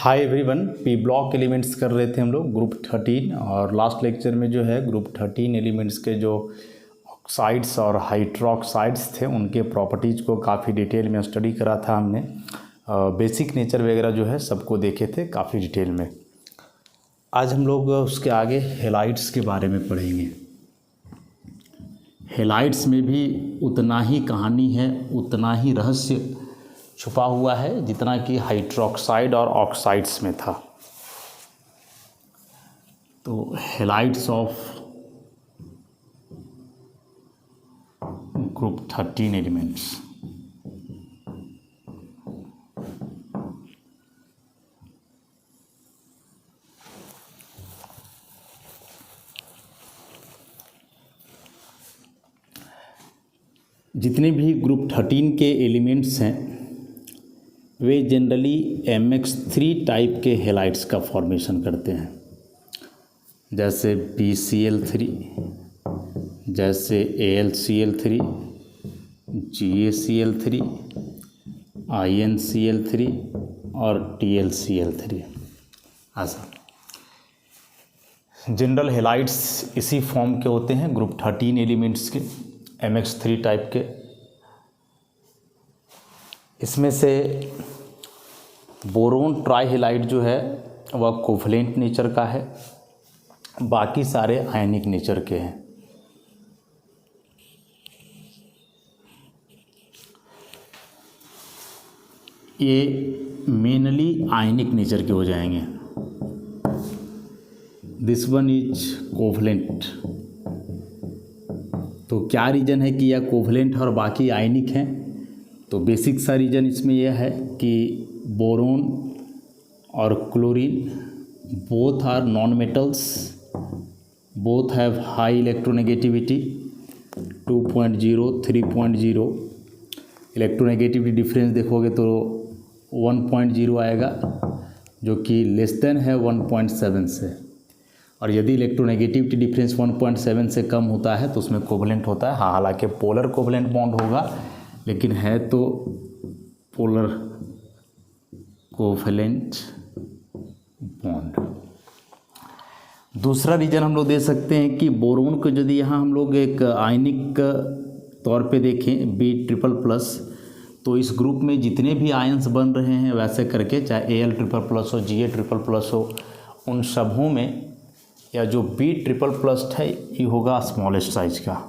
Hi everyone, P block elements कर रहे थे हम लोग ग्रुप 13 और लास्ट लेक्चर में जो है ग्रुप 13 एलिमेंट्स के जो ऑक्साइड्स और हाइड्रोक्साइड्स थे उनके प्रॉपर्टीज़ को काफ़ी डिटेल में स्टडी करा था हमने। बेसिक नेचर वगैरह जो है सबको देखे थे काफ़ी डिटेल में। आज हम लोग उसके आगे हेलाइड्स के बारे में पढ़ेंगे। हेलाइड्स में भी उतना ही कहानी है, उतना ही रहस्य छुपा हुआ है जितना कि हाइड्रोक्साइड और ऑक्साइड्स में था। तो हेलाइड्स ऑफ ग्रुप 13 एलिमेंट्स। जितने भी ग्रुप 13 के एलिमेंट्स हैं वे जनरली MX3 टाइप के हेलाइड्स का फॉर्मेशन करते हैं, जैसे BCl3, जैसे AlCl3, GaCl3, InCl3 और TlCl3। ऐसा जनरल हेलाइड्स इसी फॉर्म के होते हैं ग्रुप 13 एलिमेंट्स के, MX3 टाइप के। इसमें से बोरोन ट्राइहेलाइड जो है वह कोवलेंट नेचर का है, बाकी सारे आयनिक नेचर के हैं। ये मेनली आयनिक नेचर के हो जाएंगे। This one is covalent. तो क्या रीज़न है कि यह कोवलेंट और बाकी आयनिक हैं? तो बेसिक सा रीज़न इसमें यह है कि बोरोन और chlorine both are non metals, both have high electronegativity 2.0 3.0। Electronegativity difference देखोगे तो 1.0 आएगा, जो कि लेस देन है 1.7 से। और यदि इलेक्ट्रोनेगेटिविटी डिफरेंस 1.7 से कम होता है तो उसमें कोवलेंट होता है। हाँ, हालांकि पोलर कोवलेंट बॉन्ड होगा, लेकिन है तो पोलर कोवलेंट बॉन्ड। दूसरा रीज़न हम लोग दे सकते हैं कि बोरोन को यदि यहाँ हम लोग एक आयनिक तौर पे देखें B++, तो इस ग्रुप में जितने भी आयंस बन रहे हैं वैसे करके, चाहे Al++ हो, Ga++ हो, उन सबों में या जो B++ है ये होगा स्मॉलेस्ट साइज का।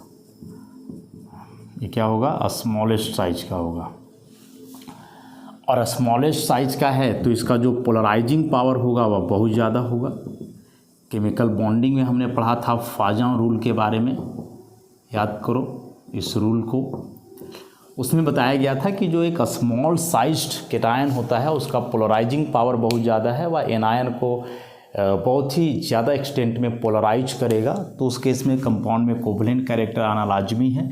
ये क्या होगा? स्मॉलेस्ट साइज का होगा। और स्मॉलेस्ट साइज का है तो इसका जो पोलराइजिंग पावर होगा वह बहुत ज़्यादा होगा। केमिकल बॉन्डिंग में हमने पढ़ा था फाजन रूल के बारे में, याद करो इस रूल को। उसमें बताया गया था कि जो एक स्मॉल साइज्ड केटायन होता है उसका पोलराइजिंग पावर बहुत ज़्यादा है, वह एनायन को बहुत ही ज़्यादा एक्सटेंट में पोलराइज करेगा। तो उस केस में कंपाउंड में कोवलेंट कैरेक्टर आना लाजमी है।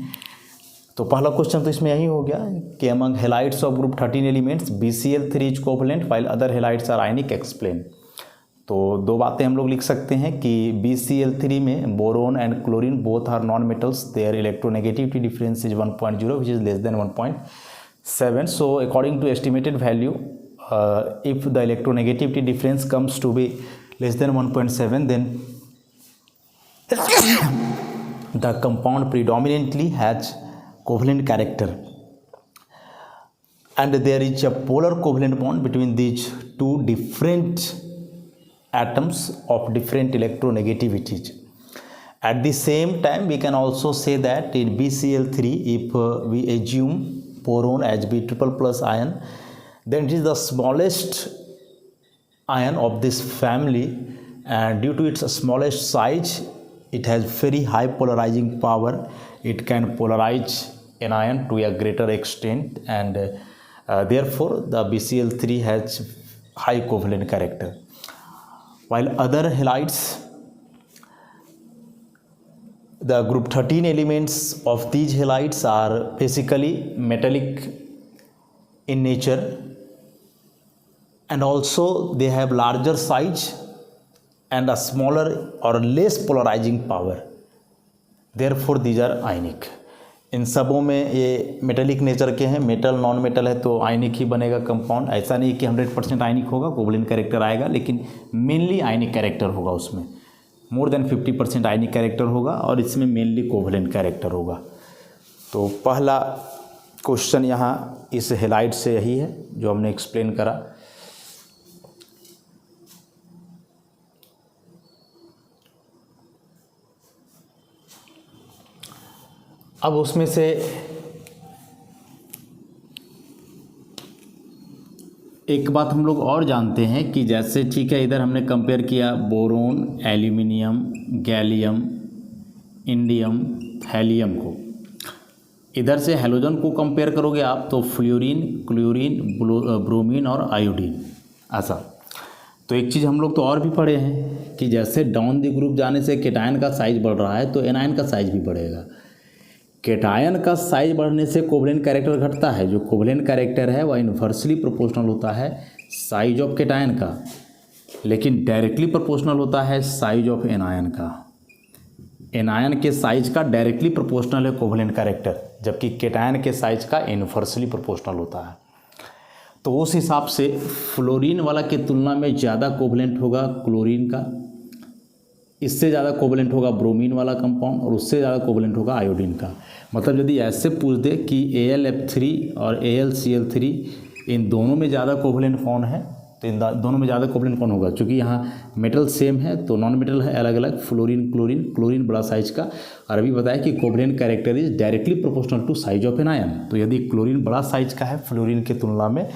तो पहला क्वेश्चन तो इसमें यही हो गया कि among halides of group 13 elements BCl3 is covalent while other halides are ionic, explain. तो दो बातें हम लोग लिख सकते हैं कि BCl3 में boron and chlorine both are non metals, their electronegativity difference is 1.0 which is less than 1.7। So according to estimated value, if the electronegativity difference comes to be less than 1.7, then the compound predominantly has covalent character, and there is a polar covalent bond between these two different atoms of different electronegativities. At the same time, we can also say that in BCl3, if we assume boron as B++ ion, then it is the smallest ion of this family, and due to its smallest size it has very high polarizing power. It can polarize an ion to a greater extent, and therefore the BCl3 has high covalent character. While other halides, the group 13 elements of these halides are basically metallic in nature, and also they have larger size and a smaller or less polarizing power. Therefore these are ionic. इन सबों में ये metallic nature के हैं, metal non metal है तो आयनिक ही बनेगा compound. ऐसा नहीं कि 100% आयनिक होगा, कोवलेंट कैरेक्टर आएगा, लेकिन मेनली आयनिक कैरेक्टर होगा उसमें, मोर देन 50% आयनिक कैरेक्टर होगा और इसमें मेनली कोवलेंट कैरेक्टर होगा। तो पहला क्वेश्चन यहाँ इस हेलाइड से यही है जो हमने एक्सप्लेन करा। अब उसमें से एक बात हम लोग और जानते हैं कि जैसे ठीक है, इधर हमने कंपेयर किया boron, aluminium, gallium, indium, helium को, इधर से हैलोजन को कंपेयर करोगे आप तो फ्लोरीन, क्लोरीन, ब्रोमीन और आयोडीन ऐसा। तो एक चीज़ हम लोग तो और भी पढ़े हैं कि जैसे डाउन द ग्रुप जाने से केटायन का साइज बढ़ रहा है तो एनायन का साइज भी बढ़ेगा। केटायन का साइज बढ़ने से कोवलेंट कैरेक्टर घटता है। जो कोवलेंट कैरेक्टर है वह इन्वर्सली प्रोपोर्शनल होता है साइज ऑफ केटायन का, लेकिन डायरेक्टली प्रोपोर्शनल होता है साइज ऑफ एनायन का। एनायन के साइज का डायरेक्टली प्रोपोर्शनल है कोवलेंट कैरेक्टर, जबकि केटायन के साइज का इन्वर्सली प्रोपोर्शनल होता है। तो उस हिसाब से फ्लोरीन वाला की तुलना में ज़्यादा कोवलेंट होगा क्लोरीन का, इससे ज़्यादा कोवलेंट होगा ब्रोमीन वाला कंपाउंड और उससे ज़्यादा कोवलेंट होगा आयोडीन का। मतलब यदि ऐसे पूछ दे कि AlF3 और AlCl3 इन दोनों में ज़्यादा कोवलेंट कौन है, तो इन दोनों में ज़्यादा कोवलेंट कौन होगा? क्योंकि यहाँ मेटल सेम है तो नॉन मेटल है अलग अलग, फ्लोरीन क्लोरीन, क्लोरीन बड़ा साइज का, और अभी बताया कि covalent character is directly proportional to size of anion. तो यदि क्लोरीन बड़ा साइज का है फ्लोरीन की तुलना में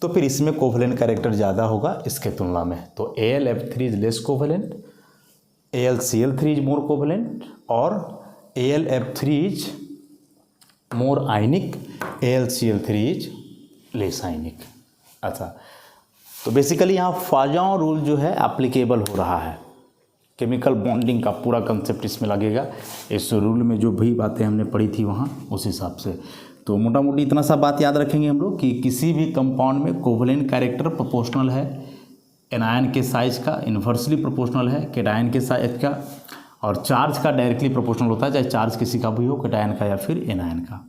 तो फिर इसमें कोवलेंट कैरेक्टर ज़्यादा होगा इसके तुलना में। तो AlF3 is less covalent, AlCl3 is more covalent और AlF3 is more ionic, AlCl3 is less ionic. अच्छा, तो बेसिकली यहाँ फाजाओं रूल जो है एप्लीकेबल हो रहा है, केमिकल बॉन्डिंग का पूरा कंसेप्ट इसमें लगेगा। इस रूल में जो भी बातें हमने पढ़ी थी वहाँ उस हिसाब से। तो मोटा मोटी इतना सा बात याद रखेंगे हम लोग कि किसी भी कंपाउंड में कोवलेंट कैरेक्टर प्रोपोर्शनल है एनायन के साइज का, इन्वर्सली प्रोपोर्शनल है केटायन के साइज का, और चार्ज का डायरेक्टली प्रोपोर्शनल होता है, चाहे चार्ज किसी का भी हो, केटायन का या फिर एनायन का।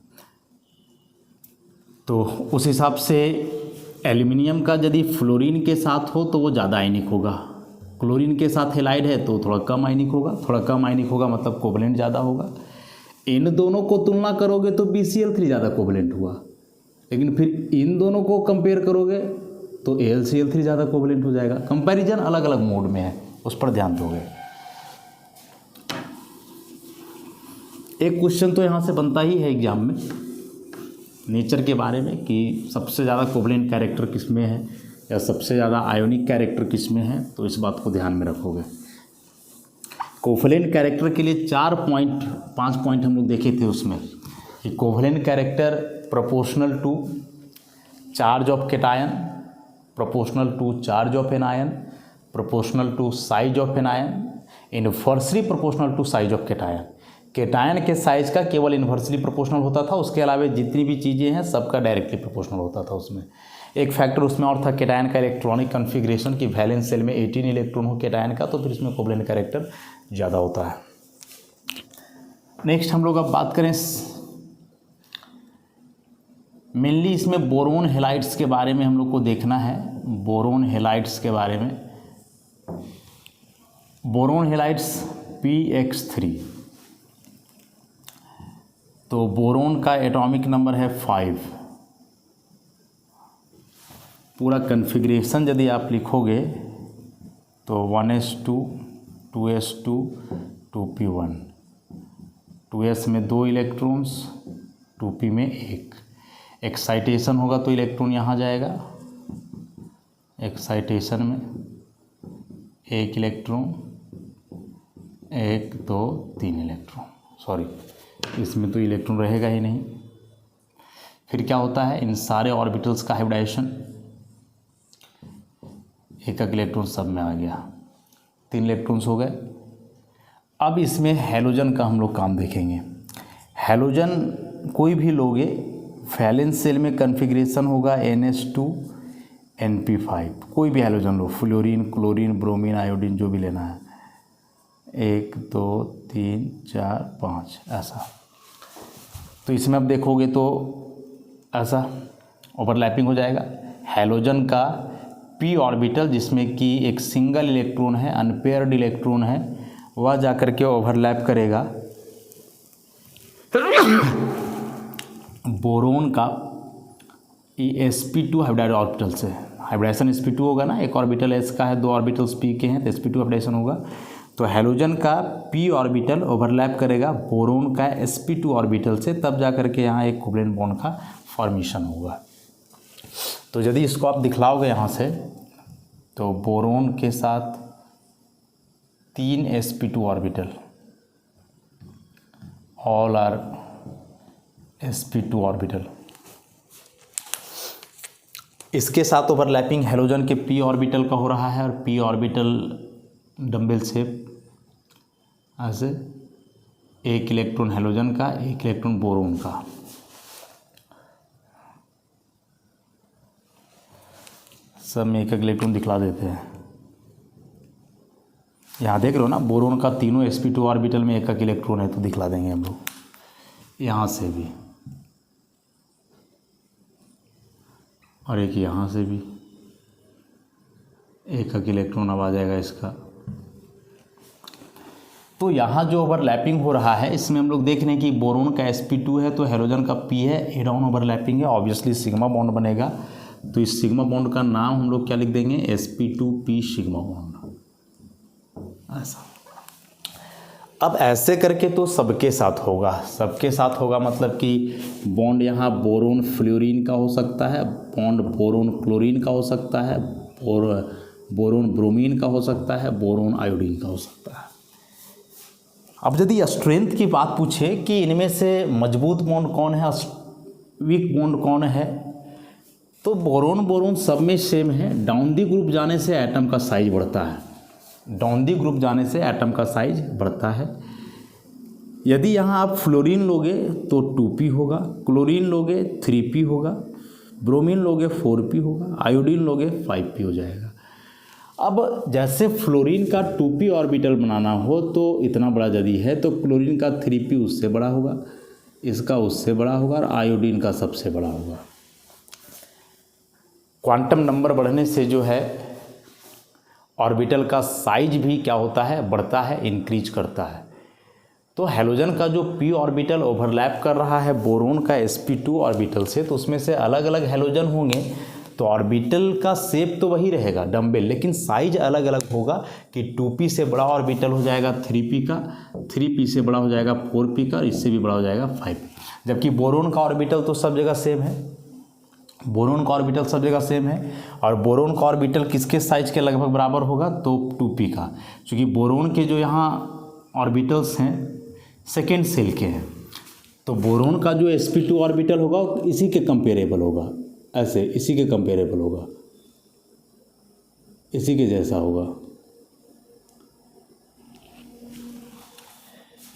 तो उस हिसाब से एल्यूमिनियम का यदि फ्लोरीन के साथ हो तो वो ज़्यादा आयनिक होगा, क्लोरीन के साथ हेलाइड है तो थोड़ा कम आयनिक होगा, थोड़ा कम आयनिक होगा मतलब कोवलेंट ज़्यादा होगा। इन दोनों को तुलना करोगे तो BCl3 ज़्यादा कोवलेंट हुआ, लेकिन फिर इन दोनों को कंपेयर करोगे तो AlCl3 ज़्यादा कोवलेंट हो जाएगा। कंपैरिजन अलग अलग मोड में है, उस पर ध्यान दोगे। एक क्वेश्चन तो यहाँ से बनता ही है एग्जाम में नेचर के बारे में कि सबसे ज़्यादा कोवलेंट कैरेक्टर किस में है या सबसे ज़्यादा आयोनिक कैरेक्टर किस में है, तो इस बात को ध्यान में रखोगे। कोवलेंट कैरेक्टर के लिए 5 पॉइंट हम लोग देखे थे उसमें कि covalent character proportional to charge of cation, proportional to charge of anion, proportional to size of anion, inversely proportional to size of cation. Cation के साइज का केवल इन्वर्सली प्रोपोर्शनल होता था, उसके अलावा जितनी भी चीज़ें हैं सबका डायरेक्टली प्रोपोर्शनल होता था उसमें। एक फैक्टर उसमें और था केटायन का इलेक्ट्रॉनिक कन्फिग्रेशन की वैलेंस शेल में 18 इलेक्ट्रॉन हो केटायन का, तो फिर इसमें कोवलेंट कैरेक्टर ज़्यादा होता है। नेक्स्ट हम लोग अब बात करें मेनली इसमें बोरोन हेलाइड्स के बारे में हम लोग को देखना है। बोरोन हेलाइड्स के बारे में, बोरोन हेलाइड्स px3, तो बोरोन का एटॉमिक नंबर है 5। पूरा कन्फिग्रेशन यदि आप लिखोगे तो 1s2 2s2 2p1, 2s में 2 इलेक्ट्रॉन्स, 2p में 1। एक्साइटेशन होगा तो इलेक्ट्रॉन यहाँ जाएगा, एक्साइटेशन में 1 इलेक्ट्रॉन, 1 2 3 इलेक्ट्रॉन, सॉरी इसमें तो इलेक्ट्रॉन रहेगा ही नहीं। फिर क्या होता है, इन सारे ऑर्बिटल्स का हाइब्रिडाइजेशन, 1 इलेक्ट्रॉन सब में आ गया, 3 इलेक्ट्रॉन्स हो गए। अब इसमें हैलोजन का हम लोग काम देखेंगे। हैलोजन कोई भी लोगे, वैलेंस शेल में कन्फिग्रेशन होगा NH2 NP5, कोई भी हैलोजन लो, फ्लोरीन क्लोरीन ब्रोमीन आयोडीन जो भी लेना है, 1 2 3 4 5 ऐसा। तो इसमें अब देखोगे तो ऐसा ओवरलैपिंग हो जाएगा। हैलोजन का p ऑर्बिटल जिसमें कि एक सिंगल इलेक्ट्रॉन है, अनपेयर्ड इलेक्ट्रॉन है, वह जाकर के ओवरलैप करेगा बोरोन का sp2 हाइब्रिडाइड ऑर्बिटल से। हाइब्रिडाइजेशन sp2 होगा ना, एक ऑर्बिटल s का है, दो ऑर्बिटल्स p के हैं, तो sp2 हाइब्रिडाइजेशन होगा। तो हैलोजन का p ऑर्बिटल ओवरलैप करेगा बोरोन का sp2 ऑर्बिटल से, तब जा करके यहाँ एक कोवलेंट बॉन्ड का फॉर्मेशन होगा। तो यदि इसको आप दिखलाओगे यहाँ से, तो बोरोन के साथ 3 sp2 orbital, all are sp2 orbital. इसके साथ ओवरलैपिंग हैलोजन के p ऑर्बिटल का हो रहा है, और p ऑर्बिटल डंबल शेप ऐसे, एक इलेक्ट्रॉन हैलोजन का, एक इलेक्ट्रॉन बोरोन का। सब में एक एक इलेक्ट्रॉन दिखला देते हैं। यहाँ देख रहे हो ना, बोरोन का तीनों sp2 ऑर्बिटल में एक एक इलेक्ट्रॉन है, तो दिखला देंगे हम लोग। यहाँ से भी, और एक यहाँ से भी एक एक इलेक्ट्रॉन अब आ जाएगा इसका। तो यहाँ जो ओवरलैपिंग हो रहा है, इसमें हम लोग देख रहे हैं कि बोरोन का sp2 है, तो हैलोजन का p है, ए डाउन ओवरलैपिंग है, ऑब्वियसली सिग्मा बॉन्ड बनेगा। तो इस सिग्मा बॉन्ड का नाम हम लोग क्या लिख देंगे, sp2p सिग्मा बॉन्ड, ऐसा। अब ऐसे करके तो सबके साथ होगा, सबके साथ होगा मतलब कि बॉन्ड यहाँ बोरोन फ्लोरीन का हो सकता है, बॉन्ड बोरोन क्लोरीन का हो सकता है, और बोरोन ब्रोमीन का हो सकता है, बोरोन आयोडीन का हो सकता है। अब यदि स्ट्रेंथ की बात पूछे कि इनमें से मजबूत बॉन्ड कौन है, वीक बॉन्ड कौन है, तो बोरोन बोरोन सब में सेम है। डाउन दी ग्रुप जाने से एटम का साइज बढ़ता है, डाउन दी ग्रुप जाने से एटम का साइज बढ़ता है। यदि यहाँ आप फ्लोरीन लोगे तो 2p होगा, क्लोरीन लोगे 3p होगा, ब्रोमीन लोगे 4p होगा, आयोडीन लोगे 5p हो जाएगा। अब जैसे फ्लोरीन का 2p ऑर्बिटल बनाना हो तो इतना बड़ा यदि है, तो क्लोरीन का 3p उससे बड़ा होगा, इसका उससे बड़ा होगा, और आयोडीन का सबसे बड़ा होगा। क्वांटम नंबर बढ़ने से जो है ऑर्बिटल का साइज भी क्या होता है, बढ़ता है, इंक्रीज करता है। तो हैलोजन का जो p ऑर्बिटल ओवरलैप कर रहा है बोरोन का sp2 ऑर्बिटल से, तो उसमें से अलग अलग हैलोजन होंगे, तो ऑर्बिटल का शेप तो वही रहेगा डम्बेल, लेकिन साइज अलग अलग होगा कि 2p से बड़ा ऑर्बिटल हो जाएगा 3p का, 3p से बड़ा हो जाएगा 4p का, और इससे भी बड़ा हो जाएगा 5p। जबकि बोरोन का ऑर्बिटल तो सब जगह सेम है, बोरोन का ऑर्बिटल सब जगह सेम है। और बोरोन का ऑर्बिटल किसके साइज के लगभग बराबर होगा, तो 2p का, क्योंकि बोरोन के जो यहाँ ऑर्बिटल्स हैं सेकेंड सेल के हैं, तो बोरोन का जो sp2 ऑर्बिटल होगा इसी के कंपेरेबल होगा, ऐसे इसी के कंपेरेबल होगा, इसी के जैसा होगा।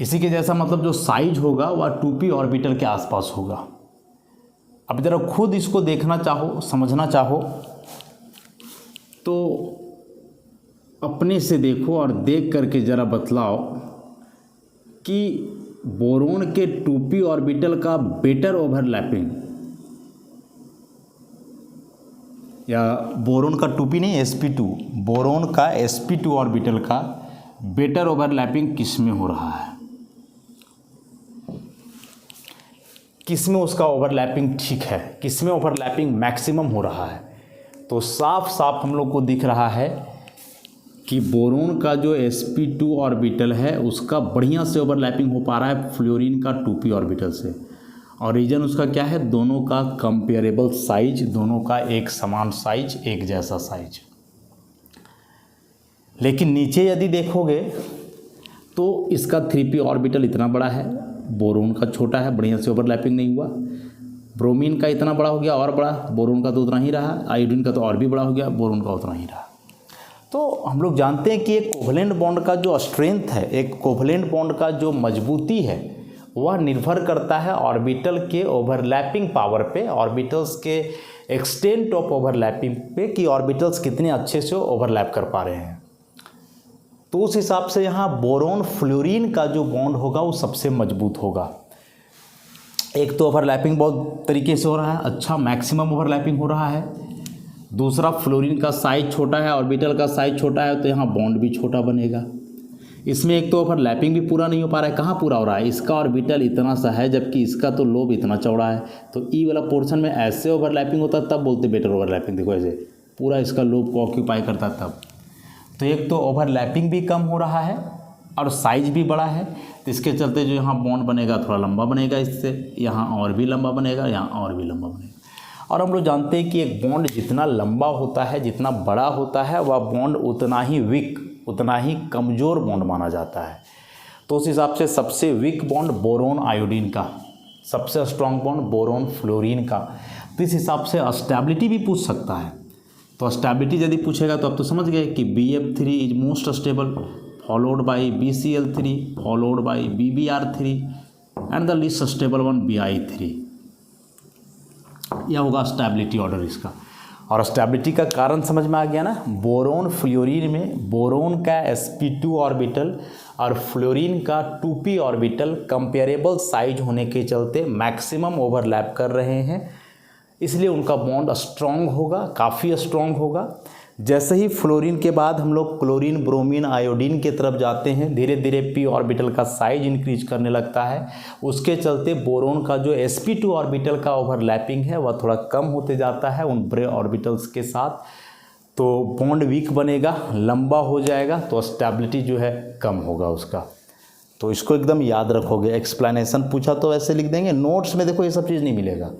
इसी के जैसा मतलब जो साइज होगा वह 2p ऑर्बिटल के आसपास होगा। अब जरा खुद इसको देखना चाहो, समझना चाहो, तो अपने से देखो और देख करके ज़रा बतलाओ कि बोरोन के 2p ऑर्बिटल का बेटर ओवरलैपिंग, या बोरोन का 2p नहीं sp2, बोरोन का sp2 ऑर्बिटल का बेटर ओवरलैपिंग किस में हो रहा है, किस में उसका ओवरलैपिंग ठीक है, किस में ओवरलैपिंग मैक्सिमम हो रहा है। तो साफ साफ हम लोग को दिख रहा है कि बोरोन का जो sp2 ऑर्बिटल है उसका बढ़िया से ओवरलैपिंग हो पा रहा है फ्लोरीन का 2p ऑर्बिटल से, और रीजन उसका क्या है, दोनों का कंपेरेबल साइज, दोनों का एक समान साइज, एक जैसा साइज। लेकिन नीचे यदि देखोगे तो इसका 3p ऑर्बिटल इतना बड़ा है, बोरोन का छोटा है, बढ़िया से ओवरलैपिंग नहीं हुआ। ब्रोमीन का इतना बड़ा हो गया और बड़ा, बोरोन का तो उतना ही रहा, आयोडीन का तो और भी बड़ा हो गया, बोरोन का उतना ही रहा। तो हम लोग जानते हैं कि एक कोवलेंट बॉन्ड का जो स्ट्रेंथ है, एक कोवलेंट बॉन्ड का जो मजबूती है, वह निर्भर करता है ऑर्बिटल के ओवरलैपिंग पावर पे, ऑर्बिटल्स के एक्सटेंट ऑफ ओवरलैपिंग पे, कि ऑर्बिटल्स कितने अच्छे से ओवरलैप कर पा रहे हैं। तो उस हिसाब से यहाँ बोरोन फ्लोरीन का जो बॉन्ड होगा वो सबसे मजबूत होगा। एक तो ओवरलैपिंग बहुत तरीके से हो रहा है, अच्छा मैक्सिमम ओवरलैपिंग हो रहा है। दूसरा, फ्लोरीन का साइज छोटा है, ऑर्बिटल का साइज छोटा है, तो यहाँ बॉन्ड भी छोटा बनेगा। इसमें एक तो ओवरलैपिंग भी पूरा नहीं हो पा रहा है। कहाँ पूरा हो रहा है? इसका ऑर्बिटल इतना सा है जबकि इसका तो लोब इतना चौड़ा है। तो ई वाला पोर्शन में ऐसे ओवरलैपिंग होता तब बोलते बेटर ओवरलैपिंग। देखो ऐसे पूरा इसका लोब को ऑक्यूपाई करता तब। तो एक तो ओवरलैपिंग भी कम हो रहा है और साइज भी बड़ा है, तो इसके चलते जो यहाँ बॉन्ड बनेगा थोड़ा लंबा बनेगा, इससे यहाँ और भी लंबा बनेगा, यहाँ और भी लंबा बनेगा। और हम लोग जानते हैं कि एक बॉन्ड जितना लंबा होता है, जितना बड़ा होता है, वह बॉन्ड उतना ही वीक, उतना ही कमज़ोर बॉन्ड माना जाता है। तो उस हिसाब से सबसे वीक बॉन्ड बोरोन आयोडीन का, सबसे स्ट्रॉन्ग बॉन्ड बोरोन फ्लोरीन का। तो इस हिसाब से स्टेबिलिटी भी पूछ सकता है। तो स्टेबिलिटी यदि पूछेगा तो अब तो समझ गए कि BF3 is most stable, followed by BCl3, followed by BBr3 and the least stable one Bi3। यह होगा स्टेबिलिटी ऑर्डर इसका। और स्टेबिलिटी का कारण समझ में आ गया ना। बोरोन फ्लोरीन में बोरोन का sp2 ऑर्बिटल और फ्लोरीन का 2p ऑर्बिटल कंपेरेबल साइज होने के चलते मैक्सिमम ओवरलैप कर रहे हैं, इसलिए उनका बॉन्ड स्ट्रॉन्ग होगा, काफ़ी स्ट्रॉन्ग होगा। जैसे ही फ्लोरीन के बाद हम लोग क्लोरीन, ब्रोमीन, आयोडीन की तरफ जाते हैं, धीरे धीरे p ऑर्बिटल का साइज इंक्रीज करने लगता है। उसके चलते बोरोन का जो sp2 ऑर्बिटल का ओवरलैपिंग है वह थोड़ा कम होते जाता है उन बड़े ऑर्बिटल्स के साथ। तो बॉन्ड वीक बनेगा, लंबा हो जाएगा, तो स्टेबिलिटी जो है कम होगा उसका। तो इसको एकदम याद रखोगे। एक्सप्लेनेशन पूछा तो ऐसे लिख देंगे। नोट्स में देखो ये सब चीज़ नहीं मिलेगा,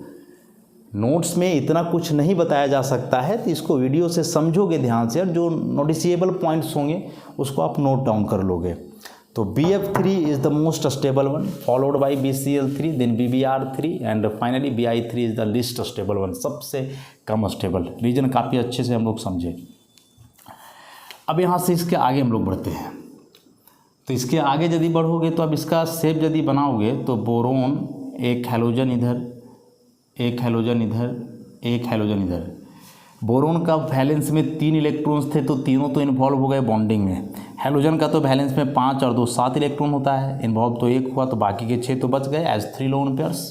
नोट्स में इतना कुछ नहीं बताया जा सकता है, तो इसको वीडियो से समझोगे ध्यान से और जो नोटिसेबल पॉइंट्स होंगे उसको आप नोट डाउन कर लोगे। तो BF3 is the most stable one, followed by BCl3, then BBr3 and finally Bi3 is the least stable one, सबसे कम स्टेबल। रीजन काफ़ी अच्छे से हम लोग समझे। अब यहाँ से इसके आगे हम लोग बढ़ते हैं। तो इसके आगे यदि बढ़ोगे तो अब इसका शेप यदि बनाओगे तो बोरोन, एक हैलोजन इधर, एक हैलोजन इधर, एक हैलोजन इधर। बोरोन का वैलेंस में 3 इलेक्ट्रॉन्स थे तो तीनों तो इन्वॉल्व हो गए बॉन्डिंग में। हैलोजन का तो वैलेंस में 5 और 2 7 इलेक्ट्रॉन होता है, इन्वॉल्व तो 1 हुआ, तो बाकी के 6 तो बच गए एज 3 लोन पेयर्स।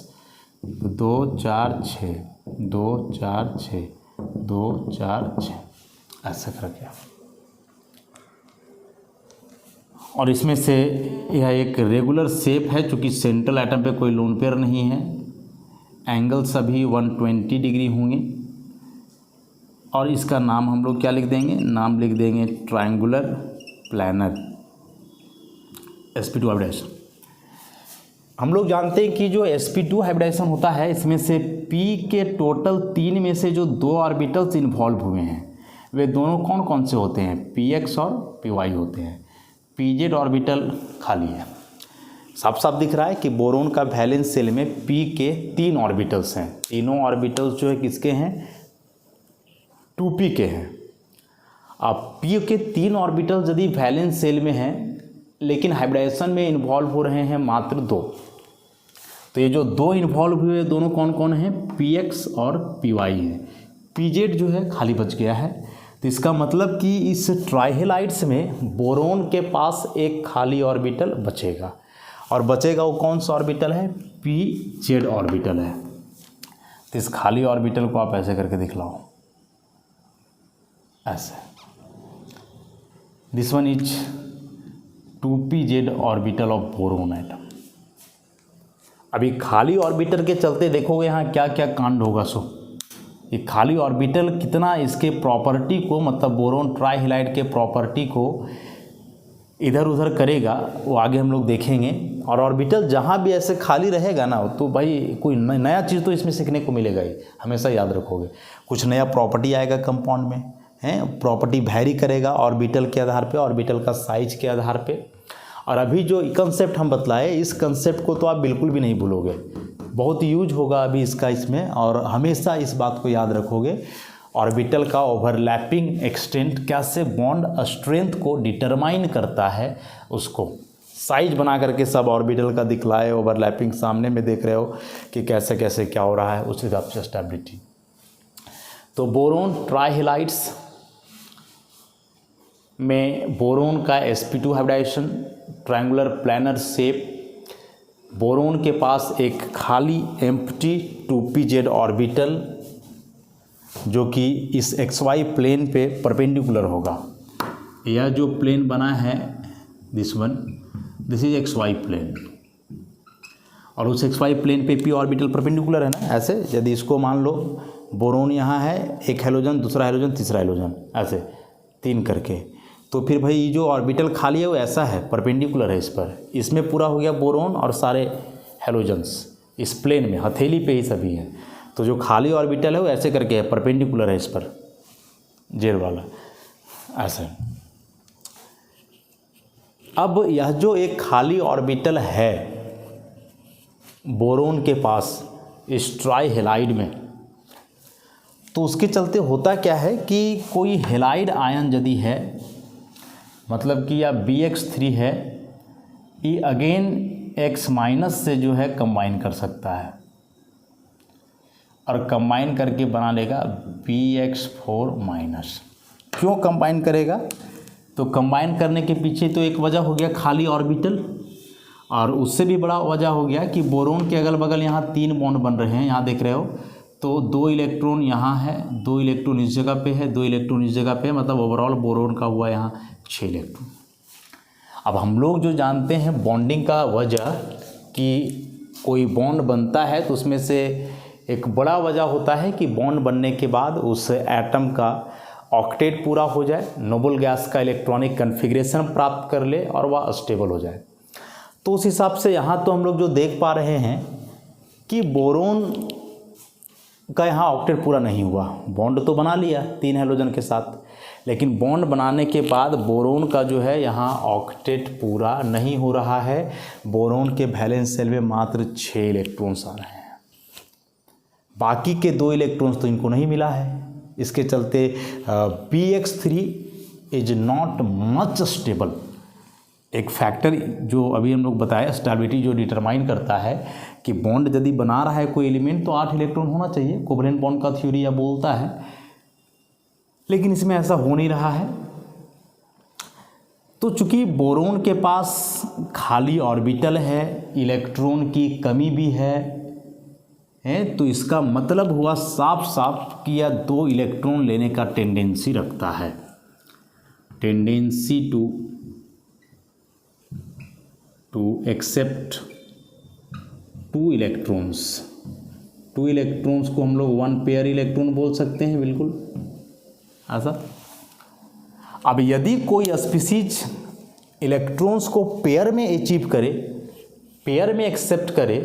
2 4 6, 2 4 6, 2 4 6, ऐसा करके। और इसमें से यह एक रेगुलर शेप है, चूँकि सेंट्रल एटम पे कोई लोन पेयर नहीं है। एंगल सभी 120 डिग्री होंगे। और इसका नाम हम लोग क्या लिख देंगे? नाम लिख देंगे ट्रायंगुलर प्लानर sp2 हाइब्रिडाइजेशन। हम लोग जानते हैं कि जो sp2 हाइब्रिडाइजेशन होता है, इसमें से p के टोटल 3 में से जो 2 ऑर्बिटल्स इन्वॉल्व हुए हैं वे दोनों कौन कौन से होते हैं? px और py होते हैं। pz ऑर्बिटल खाली है। साफ साफ दिख रहा है कि बोरोन का वैलेंस शेल में p के 3 ऑर्बिटल्स हैं। तीनों ऑर्बिटल्स जो है किसके हैं? 2p के हैं। अब p के 3 ऑर्बिटल्स यदि वैलेंस शेल में हैं लेकिन हाइब्रिडाइजेशन में इन्वॉल्व हो रहे हैं मात्र 2, तो ये जो 2 इन्वॉल्व हुए दोनों कौन कौन हैं? px और py हैं। pz जो है खाली बच गया है। तो इसका मतलब कि इस ट्राइहेलाइड्स में बोरोन के पास एक खाली ऑर्बिटल बचेगा, और बचेगा वो कौन सा ऑर्बिटल है? pz ऑर्बिटल है। तो इस खाली ऑर्बिटल को आप ऐसे करके दिखलाओ, ऐसे। This one is 2pz orbital of boron atom. अभी खाली ऑर्बिटल के चलते देखोगे यहाँ क्या क्या कांड होगा। सो ये खाली ऑर्बिटल कितना इसके प्रॉपर्टी को, मतलब बोरोन ट्राइहेलाइड के प्रॉपर्टी को इधर उधर करेगा, वो आगे हम लोग देखेंगे। और ऑर्बिटल जहाँ भी ऐसे खाली रहेगा ना, तो भाई कोई नया चीज़ तो इसमें सीखने को मिलेगा ही, हमेशा याद रखोगे। कुछ नया प्रॉपर्टी आएगा कंपाउंड में, हैं, प्रॉपर्टी वैरी करेगा ऑर्बिटल के आधार पे, ऑर्बिटल का साइज के आधार पे। और अभी जो कंसेप्ट हम बतलाए, इस कंसेप्ट को तो आप बिल्कुल भी नहीं भूलोगे, बहुत यूज होगा अभी इसका इसमें, और हमेशा इस बात को याद रखोगे। ऑर्बिटल का ओवरलैपिंग एक्सटेंट कैसे बॉन्ड स्ट्रेंथ को डिटरमाइन करता है, उसको साइज बना करके सब ऑर्बिटल का दिखलाए। ओवरलैपिंग सामने में देख रहे हो कि कैसे कैसे क्या हो रहा है, उस हिसाब से स्टेबिलिटी। तो बोरोन ट्राइहेलाइड्स में बोरोन का sp2 hybridisation, triangular planar shape, boron के पास एक खाली एम्प्टी 2pz ऑर्बिटल जो कि इस xy प्लेन पे परपेंडिकुलर होगा। यह जो प्लेन बना है दिस इज xy प्लेन, और उस xy प्लेन पे p ऑर्बिटल परपेंडिकुलर है ना। ऐसे यदि इसको मान लो बोरोन यहाँ है, एक हेलोजन, दूसरा हेलोजन, तीसरा हेलोजन, ऐसे 3 करके, तो फिर भाई ये जो ऑर्बिटल खाली है वो ऐसा है, परपेंडिकुलर है इस पर। इसमें पूरा हो गया बोरोन और सारे हेलोजन्स इस प्लेन में, हथेली पे ही सभी है। तो जो खाली ऑर्बिटल है वो ऐसे करके है, परपेंडिकुलर है इस पर, जेड वाला ऐसे। अब यह जो एक खाली ऑर्बिटल है बोरोन के पास इस ट्राई हेलाइड में, तो उसके चलते होता क्या है कि कोई हेलाइड आयन यदि है, मतलब कि या BX3 है, ये अगेन X माइनस से जो है कंबाइन कर सकता है और कंबाइन करके बना लेगा BX4 माइनस। क्यों कंबाइन करेगा? तो कंबाइन करने के पीछे तो एक वजह हो गया खाली ऑर्बिटल, और उससे भी बड़ा वजह हो गया कि बोरोन के अगल बगल यहाँ 3 बॉन्ड बन रहे हैं, यहाँ देख रहे हो। तो 2 इलेक्ट्रॉन यहाँ है, 2 इलेक्ट्रॉन इस जगह पे है, 2 इलेक्ट्रॉन इस जगह पे है, मतलब ओवरऑल बोरोन का हुआ यहाँ 6 इलेक्ट्रॉन। अब हम लोग जो जानते हैं बॉन्डिंग का वजह कि कोई बॉन्ड बनता है तो उसमें से एक बड़ा वजह होता है कि बॉन्ड बनने के बाद उस एटम का ऑक्टेट पूरा हो जाए, नोबल गैस का इलेक्ट्रॉनिक कन्फिग्रेशन प्राप्त कर ले और वह स्टेबल हो जाए। तो उस हिसाब से यहाँ तो हम लोग जो देख पा रहे हैं कि बोरोन का यहाँ ऑक्टेट पूरा नहीं हुआ। बॉन्ड तो बना लिया 3 हेलोजन के साथ, लेकिन बॉन्ड बनाने के बाद बोरोन का जो है यहाँ ऑक्टेट पूरा नहीं हो रहा है। बोरोन के वैलेंस शेल में मात्र 6 इलेक्ट्रॉन्स आ रहे हैं, बाकी के 2 इलेक्ट्रॉन्स तो इनको नहीं मिला है। इसके चलते BX3 is not much stable. एक फैक्टर जो अभी हम लोग बताया, स्टेबिलिटी, जो डिटरमाइन करता है कि बॉन्ड यदि बना रहा है कोई एलिमेंट तो 8 इलेक्ट्रॉन होना चाहिए, कोवलेंट बॉन्ड का थ्योरी यह बोलता है, लेकिन इसमें ऐसा हो नहीं रहा है। तो चूंकि बोरोन के पास खाली ऑर्बिटल है, इलेक्ट्रॉन की कमी भी है, तो इसका मतलब हुआ साफ साफ कि यह 2 इलेक्ट्रॉन लेने का टेंडेंसी रखता है, tendency to accept 2 electrons. 2 electrons को हम लोग 1 पेयर इलेक्ट्रॉन बोल सकते हैं, बिल्कुल ऐसा। अब यदि कोई स्पीसीज इलेक्ट्रॉन्स को पेयर में अचीव करे, पेयर में एक्सेप्ट करे,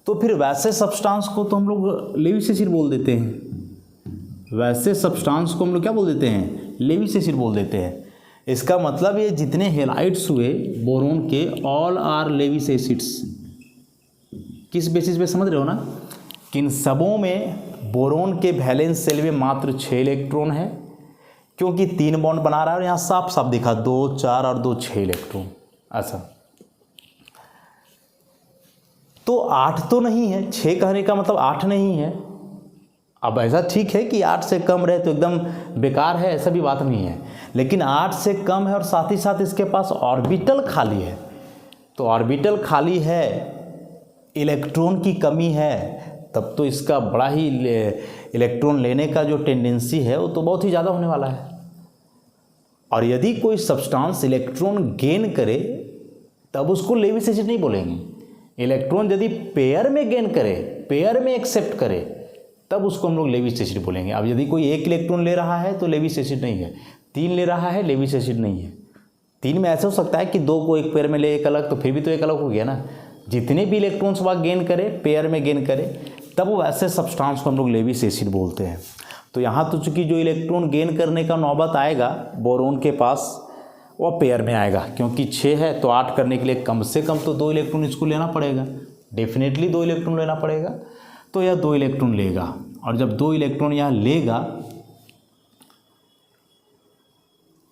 तो फिर वैसे सब्सटेंस को तो हम लोग लेविस एसिड बोल देते हैं। वैसे सब्सटेंस को हम लोग क्या बोल देते हैं? लेविस एसिड बोल देते हैं। इसका मतलब ये जितने हेलाइड्स हुए बोरोन के, ऑल आर लेविस एसिड्स। किस बेसिस पे समझ रहे हो ना, कि इन सबों में बोरोन के वैलेंस शेल में मात्र 6 इलेक्ट्रॉन है, क्योंकि 3 बॉन्ड बना रहा है, और यहाँ साफ साफ दिखा 2, 4 और 2 6 इलेक्ट्रॉन ऐसा। तो 8 तो नहीं है, 6 कहने का मतलब 8 नहीं है। अब ऐसा ठीक है कि 8 से कम रहे तो एकदम बेकार है, ऐसा भी बात नहीं है, लेकिन 8 से कम है और साथ ही साथ इसके पास ऑर्बिटल खाली है। तो ऑर्बिटल खाली है, इलेक्ट्रॉन की कमी है, तब तो इसका बड़ा ही इलेक्ट्रॉन लेने का जो टेंडेंसी है वो तो बहुत ही ज़्यादा होने वाला है। और यदि कोई सब्सटेंस इलेक्ट्रॉन गेन करे तब उसको लेविस एसिड नहीं बोलेंगे। इलेक्ट्रॉन यदि पेयर में गेन करे, पेयर में एक्सेप्ट करे, तब उसको हम लोग लेविस एसिड बोलेंगे। अब यदि कोई 1 इलेक्ट्रॉन ले रहा है तो लेविस एसिड नहीं है, 3 ले रहा है लेविस एसिड नहीं है। 3 में ऐसा हो सकता है कि 2 को एक पेयर में ले, एक अलग, तो फिर भी तो एक अलग हो गया ना। जितने भी इलेक्ट्रॉन्स वह गेन करे, पेयर में गेन करे, तब वो ऐसे सब्सटेंस को हम लोग लेविस एसिड बोलते हैं। तो यहाँ तो चूँकि जो इलेक्ट्रॉन गेन करने का नौबत आएगा बोरोन के पास, वह पेयर में आएगा, क्योंकि 6 है तो 8 करने के लिए कम से कम तो 2 इलेक्ट्रॉन इसको लेना पड़ेगा, डेफिनेटली 2 इलेक्ट्रॉन लेना पड़ेगा। तो यह 2 इलेक्ट्रॉन लेगा, और जब 2 इलेक्ट्रॉन यहाँ लेगा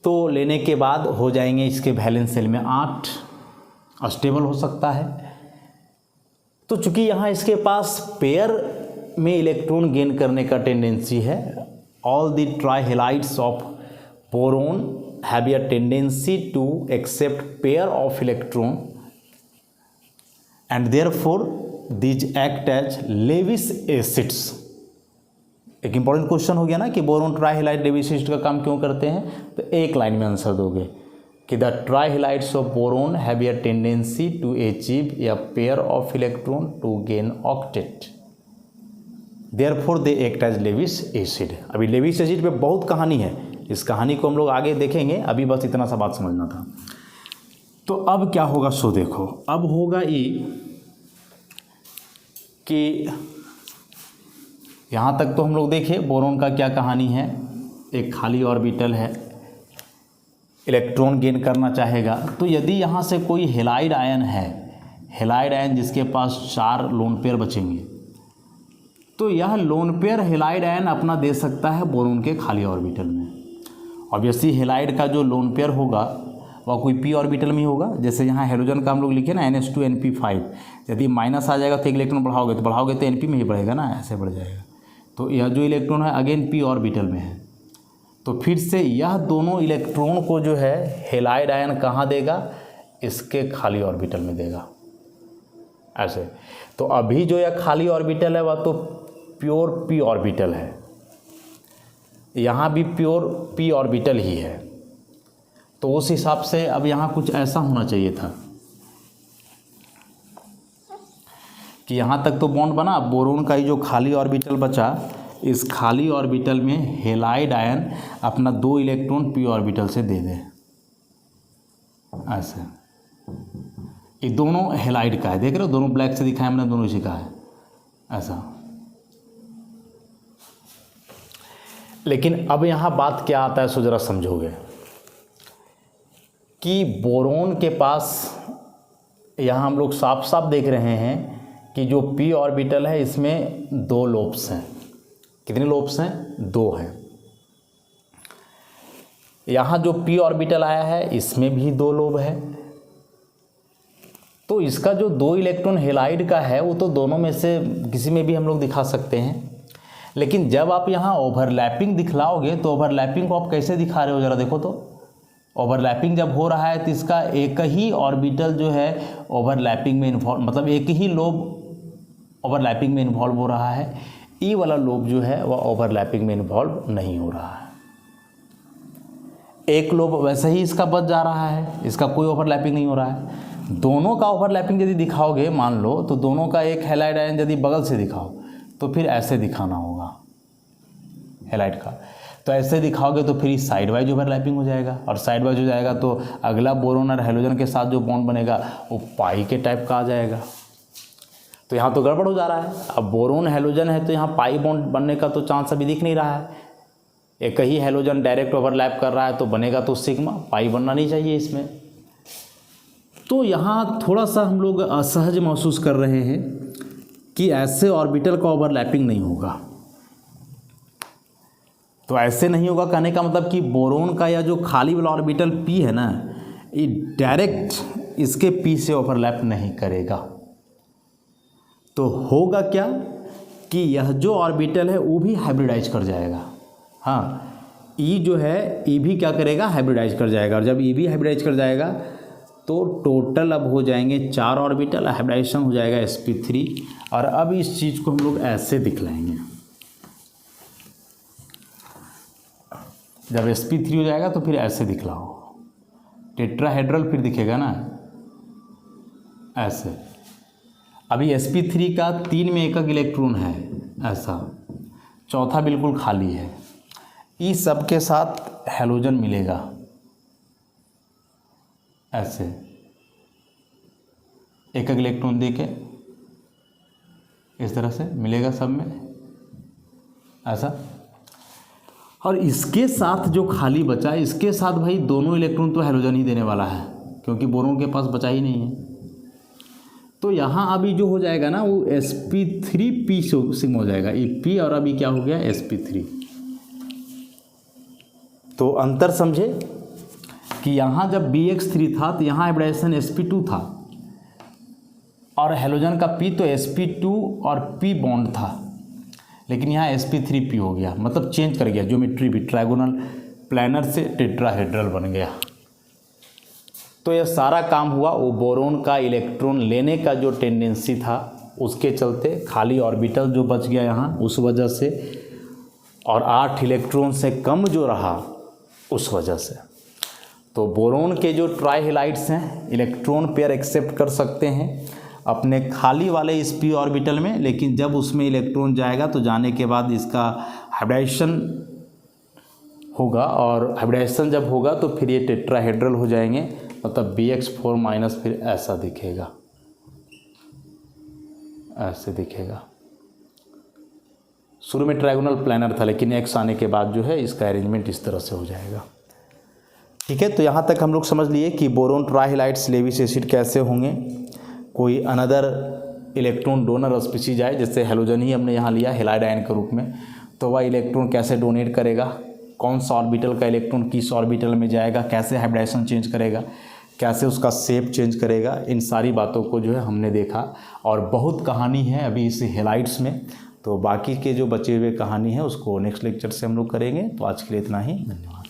तो लेने के बाद हो जाएंगे इसके वैलेंस शेल में 8, स्टेबल हो सकता है। तो चूंकि यहाँ इसके पास पेयर में इलेक्ट्रॉन गेन करने का टेंडेंसी है, all the trihalides of boron have a tendency to accept pair of electron and therefore these act as Lewis acids. एक इंपॉर्टेंट क्वेश्चन हो गया ना कि बोरोन ट्राइहेलाइड लेविस एसिड का काम क्यों करते हैं, तो एक लाइन में आंसर दोगे कि the trihalides of boron have a tendency to achieve a pair of electron to gain octet, therefore they act as Lewis acid. अभी लेविस एसिड पे बहुत कहानी है, इस कहानी को हम लोग आगे देखेंगे, अभी बस इतना सा बात समझना था। तो अब क्या होगा सो देखो, अब होगा ये कि यहाँ तक तो हम लोग देखे बोरोन का क्या कहानी है। एक खाली ऑर्बिटल है, इलेक्ट्रॉन गेन करना चाहेगा, तो यदि यहाँ से कोई हेलाइड आयन है, हेलाइड आयन जिसके पास 4 लोन पेयर बचेंगे, तो यह लोन पेयर हेलाइड आयन अपना दे सकता है बोरोन के खाली ऑर्बिटल में। ऑब्वियसली हेलाइड का जो लोन पेयर होगा वह कोई पी ऑर्बिटल में ही होगा। जैसे यहाँ हेलोजन का हम लोग लिखे ना NH2 NP5, यदि माइनस आ जाएगा तो एक इलेक्ट्रॉन बढ़ाओगे तो NP में ही बढ़ेगा ना, ऐसे बढ़ जाएगा। तो यह जो इलेक्ट्रॉन है अगेन पी ऑर्बिटल में है, तो फिर से यह दोनों इलेक्ट्रॉन को जो है हेलाइड आयन कहाँ देगा, इसके खाली ऑर्बिटल में देगा ऐसे। तो अभी जो यह खाली ऑर्बिटल है वह तो प्योर पी ऑर्बिटल है, यहाँ भी प्योर पी ऑर्बिटल ही है। तो उस हिसाब से अब यहाँ कुछ ऐसा होना चाहिए था कि यहाँ तक तो बॉन्ड बना, बोरोन का ही जो खाली ऑर्बिटल बचा, इस खाली ऑर्बिटल में हेलाइड आयन अपना 2 इलेक्ट्रॉन पी ऑर्बिटल से दे दे ऐसे। ये दोनों हेलाइड का है, देख रहे हो, दोनों ब्लैक से दिखाया हमने, दोनों इसी का है ऐसा। लेकिन अब यहाँ बात क्या आता है सो जरा समझोगे कि बोरोन के पास यहाँ हम लोग साफ साफ देख रहे हैं कि जो पी ऑर्बिटल है इसमें 2 लोब्स हैं। कितने लोब्स हैं? 2 हैं। यहाँ जो पी ऑर्बिटल आया है इसमें भी 2 लोब है। तो इसका जो 2 इलेक्ट्रॉन हेलाइड का है वो तो दोनों में से किसी में भी हम लोग दिखा सकते हैं। लेकिन जब आप यहाँ ओवरलैपिंग दिखलाओगे तो ओवरलैपिंग को आप कैसे दिखा रहे हो जरा देखो तो। ओवरलैपिंग जब हो रहा है तो इसका एक ही ऑर्बिटल जो है ओवरलैपिंग में इन्वॉल्व, मतलब एक ही लोब ओवरलैपिंग में इन्वॉल्व हो रहा है, ई वाला लोब जो है वह ओवरलैपिंग में इन्वॉल्व नहीं हो रहा है। एक लोब वैसे ही इसका बच जा रहा है, इसका कोई ओवरलैपिंग नहीं हो रहा है। दोनों का ओवरलैपिंग यदि दिखाओगे मान लो, तो दोनों का एक हेलाइड आयन यदि बगल से दिखाओ तो फिर ऐसे दिखाना होगा हेलाइड का। तो ऐसे दिखाओगे तो फिर इस साइड वाइज ओवरलैपिंग हो जाएगा, और साइड वाइज हो जाएगा तो अगला बोरोन और हेलोजन के साथ जो बॉन्ड बनेगा वो पाई के टाइप का आ जाएगा। तो यहाँ तो गड़बड़ हो जा रहा है। अब बोरोन हेलोजन है तो यहाँ पाई बॉन्ड बनने का तो चांस अभी दिख नहीं रहा है। एक ही हेलोजन डायरेक्ट ओवरलैप कर रहा है तो बनेगा तो सिग्मा, पाई बनना नहीं चाहिए इसमें। तो यहाँ थोड़ा सा हम लोग असहज महसूस कर रहे हैं कि ऐसे ऑर्बिटल का ओवरलैपिंग नहीं होगा। तो ऐसे नहीं होगा कहने का मतलब कि बोरोन का या जो खाली वाला ऑर्बिटल पी है ना, ये डायरेक्ट इसके पी से ओवरलैप नहीं करेगा। तो होगा क्या कि यह जो ऑर्बिटल है वो भी हाइब्रिडाइज कर जाएगा। हाँ, ई जो है ई भी क्या करेगा, हाइब्रिडाइज कर जाएगा। और जब ई भी हाइब्रिडाइज कर जाएगा तो टोटल अब हो जाएंगे 4 ऑर्बिटल, हाइब्रिडाइजेशन हो जाएगा sp3। और अब इस चीज़ को हम लोग ऐसे दिखलाएंगे। जब sp3 हो जाएगा तो फिर ऐसे दिखलाओ, टेट्राहेड्रल फिर दिखेगा ना ऐसे। अभी sp3 का 3 में एक इलेक्ट्रॉन है ऐसा, चौथा बिल्कुल खाली है। इस सब के साथ हेलोजन मिलेगा ऐसे, एक इलेक्ट्रॉन देके इस तरह से मिलेगा सब में ऐसा। और इसके साथ जो खाली बचा, इसके साथ भाई दोनों इलेक्ट्रॉन तो हेलोजन ही देने वाला है, क्योंकि बोरोन के पास बचा ही नहीं है। तो यहाँ अभी जो हो जाएगा ना वो sp3p सिग्मा हो जाएगा, ये p और अभी क्या हो गया sp3। तो अंतर समझे कि यहाँ जब bx3 था तो यहाँ हाइब्रिडाइजेशन sp2 था, और हेलोजन का p तो sp2 और p बॉन्ड था, लेकिन यहाँ sp3p हो गया, मतलब चेंज कर गया ज्योमेट्री भी, ट्रायगोनल प्लानर से टेट्राहेड्रल बन गया। तो यह सारा काम हुआ वो बोरोन का इलेक्ट्रॉन लेने का जो टेंडेंसी था उसके चलते, खाली ऑर्बिटल जो बच गया यहाँ उस वजह से, और 8 इलेक्ट्रॉन से कम जो रहा उस वजह से। तो बोरोन के जो ट्राई हैलाइड्स हैं इलेक्ट्रॉन पेयर एक्सेप्ट कर सकते हैं अपने खाली वाले इस p ऑर्बिटल में, लेकिन जब उसमें इलेक्ट्रॉन जाएगा तो जाने के बाद इसका हाइब्रिडाइजेशन होगा, और हाइब्रिडाइजेशन जब होगा तो फिर ये टेट्राहेड्रल हो जाएंगे, मतलब BX4 माइनस फिर ऐसा दिखेगा, ऐसे दिखेगा। शुरू में ट्रायगोनल प्लानर था लेकिन X आने के बाद जो है इसका अरेंजमेंट इस तरह से हो जाएगा। ठीक है, तो यहाँ तक हम लोग समझ लिए कि बोरोन ट्राइहैलाइड्स लेविस एसिड कैसे होंगे। कोई अनदर इलेक्ट्रॉन डोनर स्पीशीज आए, जैसे हेलोजन ही हमने यहाँ लिया हैलाइड आयन के रूप में, तो वह इलेक्ट्रॉन कैसे डोनेट करेगा, कौन सा ऑर्बिटल का इलेक्ट्रॉन किस ऑर्बिटल में जाएगा, कैसे हाइब्रिडाइजेशन चेंज करेगा, कैसे उसका शेप चेंज करेगा, इन सारी बातों को जो है हमने देखा। और बहुत कहानी है अभी इस हैलाइड्स में, तो बाकी के जो बचे हुए कहानी है उसको नेक्स्ट लेक्चर से हम लोग करेंगे। तो आज के लिए इतना ही, धन्यवाद।